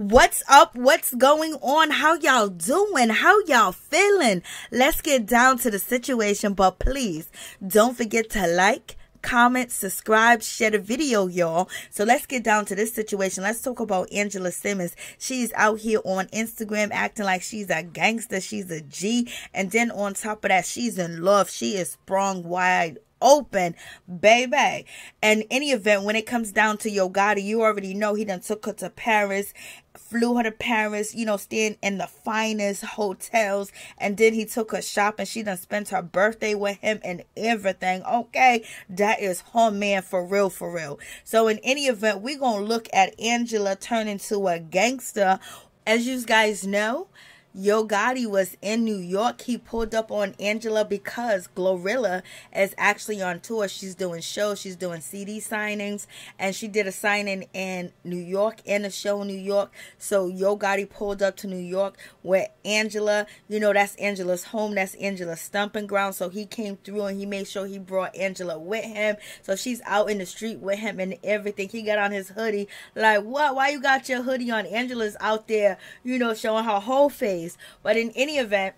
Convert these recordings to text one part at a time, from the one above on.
What's up? What's going on? How y'all doing? How y'all feeling? Let's get down to the situation, but please don't forget to like, comment, subscribe, share the video, y'all. So let's get down to this situation. Let's talk about Angela Simmons. She's out here on Instagram acting like she's a gangster, she's a G, and then on top of that, she's in love. She is sprung wide open, baby. And any event, when it comes down to Yo Gotti, you already know he done took her to Paris, flew her to Paris, you know, staying in the finest hotels, and then he took her shopping. She done spent her birthday with him and everything. Okay, that is her man for real, for real. So in any event, we're gonna look at Angela turn into a gangster. As you guys know, Yo Gotti was in New York. He pulled up on Angela because Glorilla is actually on tour. She's doing shows, she's doing CD signings, and she did a signing in New York and a show in New York. So Yo Gotti pulled up to New York with Angela. You know, that's Angela's home, that's Angela's stomping ground. So he came through and he made sure he brought Angela with him. So she's out in the street with him and everything. He got on his hoodie. Like, what? Why you got your hoodie on? Angela's out there, you know, showing her whole face. But in any event,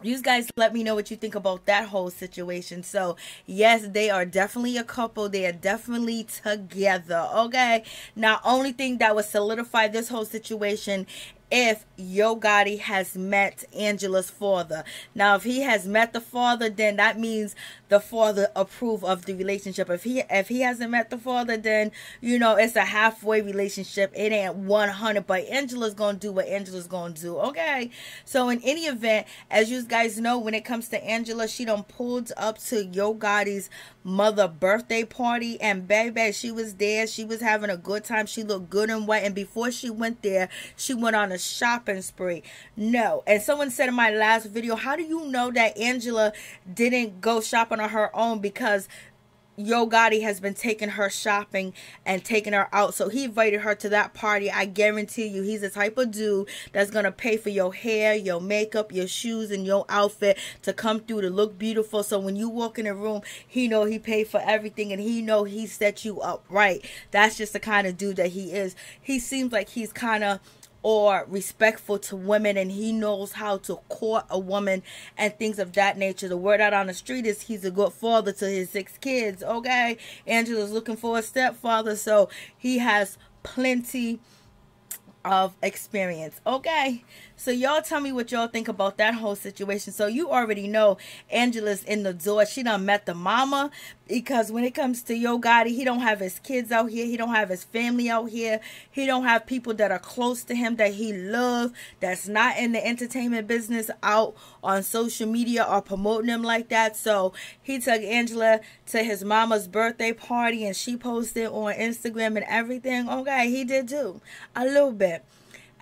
you guys let me know what you think about that whole situation. So yes, they are definitely a couple. They are definitely together. Okay, now only thing that would solidify this whole situation if Yo Gotti has met Angela's father. Now, if he has met the father, then that means the father approve of the relationship. If he hasn't met the father, then, you know, it's a halfway relationship. It ain't 100, but Angela's gonna do what Angela's gonna do. Okay, so in any event, as you guys know, when it comes to Angela, she done pulled up to Yo Gotti's mother birthday party, and baby, she was there. She was having a good time. She looked good and white, and before she went there, she went on a shopping spree. No, and someone said in my last video, how do you know that Angela didn't go shopping on her own? Because Yo Gotti has been taking her shopping and taking her out. So he invited her to that party. I guarantee you he's the type of dude that's going to pay for your hair, your makeup, your shoes, and your outfit to come through to look beautiful. So when you walk in the room, he know he paid for everything and he know he set you up right. That's just the kind of dude that he is. He seems like he's kind of or respectful to women, and he knows how to court a woman and things of that nature. The word out on the street is he's a good father to his 6 kids. Okay, Angela's looking for a stepfather, so he has plenty of experience. Okay, so y'all tell me what y'all think about that whole situation. So you already know Angela's in the door. She done met the mama, because when it comes to Yo Gotti, he don't have his kids out here, he don't have his family out here, he don't have people that are close to him that he loves, that's not in the entertainment business, out on social media or promoting him like that. So he took Angela to his mama's birthday party, and she posted on Instagram and everything. Okay, he did too, a little bit.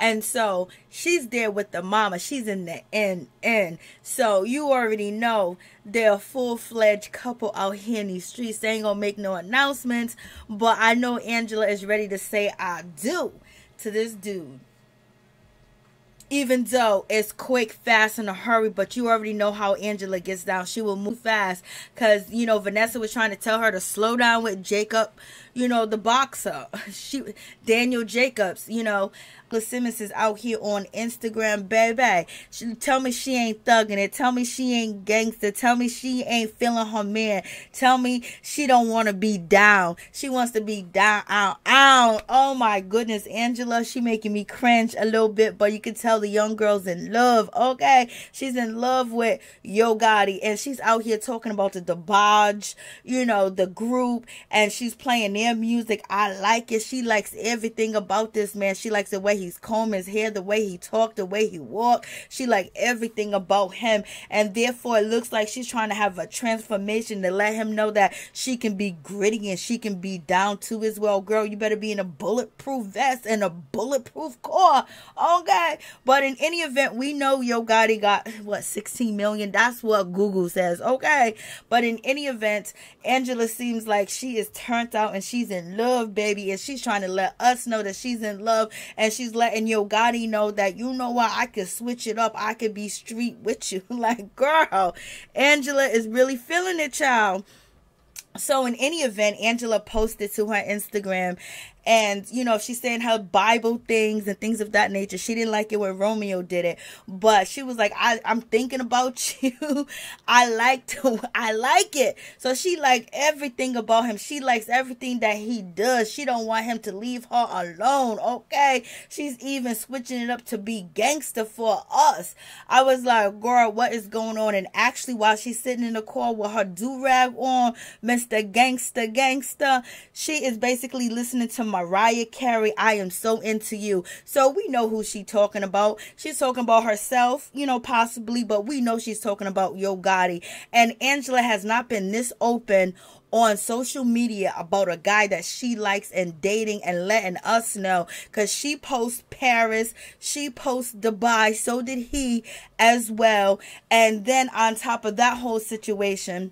And so she's there with the mama. She's in the end. So you already know they're a full-fledged couple out here in these streets. They ain't gonna make no announcements, but I know Angela is ready to say I do to this dude. Even though it's quick, fast, in a hurry, but you already know how Angela gets down. She will move fast because, you know, Vanessa was trying to tell her to slow down with Jacob, you know, the boxer. Daniel Jacobs, you know. Simmons is out here on Instagram, baby. She tell me she ain't thugging it. Tell me she ain't gangster. Tell me she ain't feeling her man. Tell me she don't want to be down. She wants to be down. Ow. Oh my goodness, Angela, she making me cringe a little bit, but you can tell the young girl's in love. Okay, she's in love with Yo Gotti, and she's out here talking about the Debauch, you know, the group, and she's playing their music. I like it. She likes everything about this man. She likes the way he's combed his hair, the way he talked, the way he walked. She like everything about him, and therefore it looks like she's trying to have a transformation to let him know that she can be gritty and she can be down too as well. Girl, you better be in a bulletproof vest and a bulletproof car. Okay, but in any event, we know Yo Gotti got what, 16 million. That's what Google says. Okay, but in any event, Angela seems like she is turned out and she's in love, baby, and she's trying to let us know that she's in love, and she's letting Yo Gotti know that, you know what, I could switch it up. I could be street with you. Like, girl, Angela is really feeling it, child. So in any event, Angela posted to her Instagram And, you know, she's saying her Bible things and things of that nature. She didn't like it when Romeo did it. But she was like, I'm thinking about you. I like it. So she liked everything about him. She likes everything that he does. She don't want him to leave her alone. Okay. She's even switching it up to be gangster for us. I was like, girl, what is going on? And actually, while she's sitting in the car with her do-rag on, Mr. Gangster, she is basically listening to Mariah Carey, I Am So Into You. So we know who she's talking about. She's talking about herself, you know, possibly, but we know she's talking about Yo Gotti. And Angela has not been this open on social media about a guy that she likes and dating and letting us know, because she posts Paris, she posts Dubai, so did he as well. And then on top of that whole situation,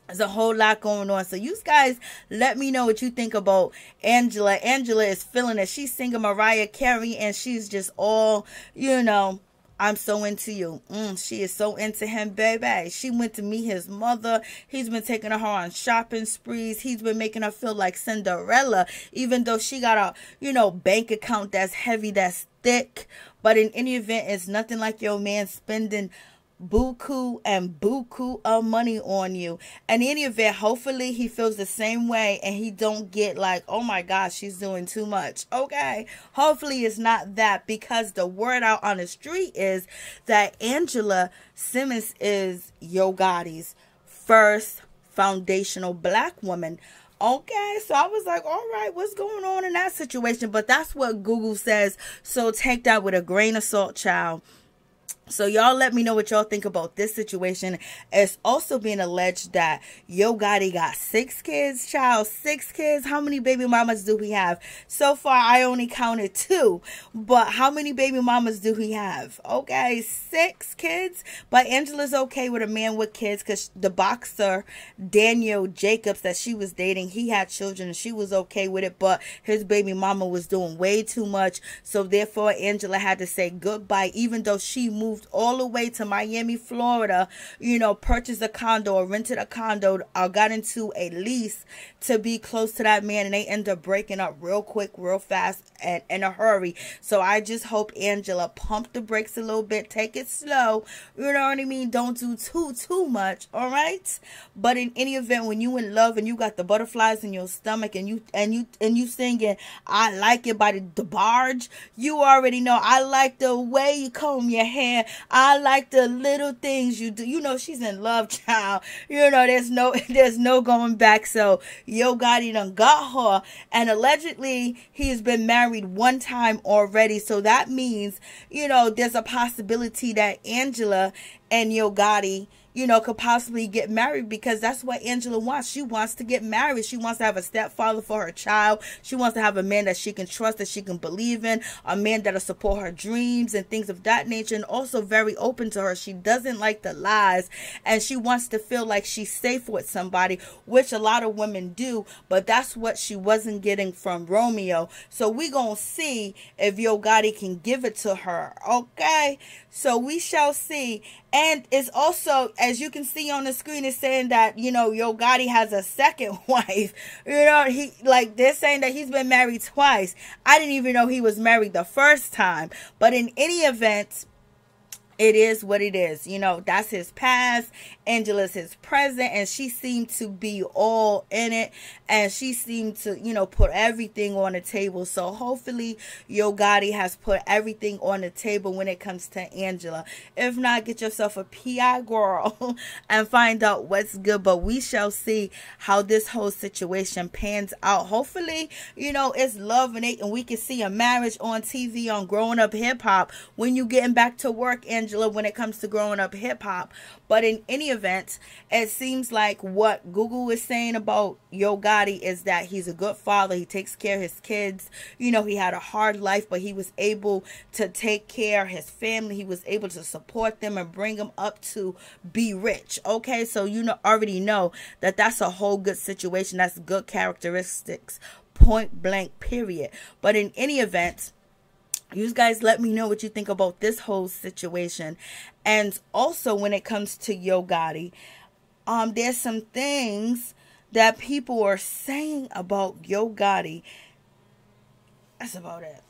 there's a whole lot going on. So you guys, let me know what you think about Angela. Angela is feeling it. She's singing Mariah Carey and she's just all, you know, I'm so into you. She is so into him, baby. She went to meet his mother. He's been taking her on shopping sprees. He's been making her feel like Cinderella, even though she got a, you know, bank account that's heavy, that's thick. But in any event, it's nothing like your man spending buku and buku of money on you. And in any event, hopefully he feels the same way and he don't get like, oh my gosh, she's doing too much. Okay, hopefully it's not that, because the word out on the street is that Angela Simmons is Yo Gotti's first foundational black woman. Okay, so I was like, all right, what's going on in that situation? But that's what Google says, so take that with a grain of salt, child. So y'all let me know what y'all think about this situation. It's also being alleged that Yo Gotti got 6 kids, child. 6 kids. How many baby mamas do we have? So far, I only counted 2. But how many baby mamas do we have? Okay, 6 kids. But Angela's okay with a man with kids, because the boxer, Daniel Jacobs, that she was dating, he had children and she was okay with it. But his baby mama was doing way too much. So therefore, Angela had to say goodbye, even though she moved all the way to Miami, Florida, you know, purchased a condo or rented a condo or got into a lease to be close to that man, and they end up breaking up real quick, real fast, and in a hurry. So I just hope Angela pump the brakes a little bit, take it slow, you know what I mean? Don't do too much, all right? But in any event, when you in love and you got the butterflies in your stomach and you singing I Like It by the Barge, you already know I like the way you comb your hair, I like the little things you do. You know she's in love, child. You know there's no going back. So Yo Gotti done got her, and allegedly he's been married 1 time already. So that means, you know, there's a possibility that Angela and Yo Gotti, you know, could possibly get married, because that's what Angela wants. She wants to get married. She wants to have a stepfather for her child. She wants to have a man that she can trust, that she can believe in, a man that'll support her dreams and things of that nature, and also very open to her. She doesn't like the lies, and she wants to feel like she's safe with somebody, which a lot of women do, but that's what she wasn't getting from Romeo. So we gonna see if Yo Gotti can give it to her, okay? So we shall see. And it's also, as you can see on the screen, it's saying that, you know, Yo Gotti has a second wife. You know, they're saying that he's been married twice. I didn't even know he was married the first time. But in any event, it is what it is. You know, that's his past. Angela's his present. And she seemed to be all in it. And she seemed to, you know, put everything on the table. So hopefully Yo Gotti has put everything on the table when it comes to Angela. If not, get yourself a PI girl and find out what's good. But we shall see how this whole situation pans out. Hopefully, you know, it's love and we can see a marriage on TV on Growing Up Hip Hop when you getting back to work, Angela, when it comes to Growing Up Hip Hop. But in any event, it seems like what Google is saying about Yo Gotti is that he's a good father. He takes care of his kids. You know, he had a hard life, but he was able to take care of his family. He was able to support them and bring them up to be rich. Okay, so you know, already know that that's a whole good situation. That's good characteristics, point blank, period. But in any event, you guys let me know what you think about this whole situation. And also when it comes to Yo Gotti, there's some things that people are saying about Yo Gotti That's about it.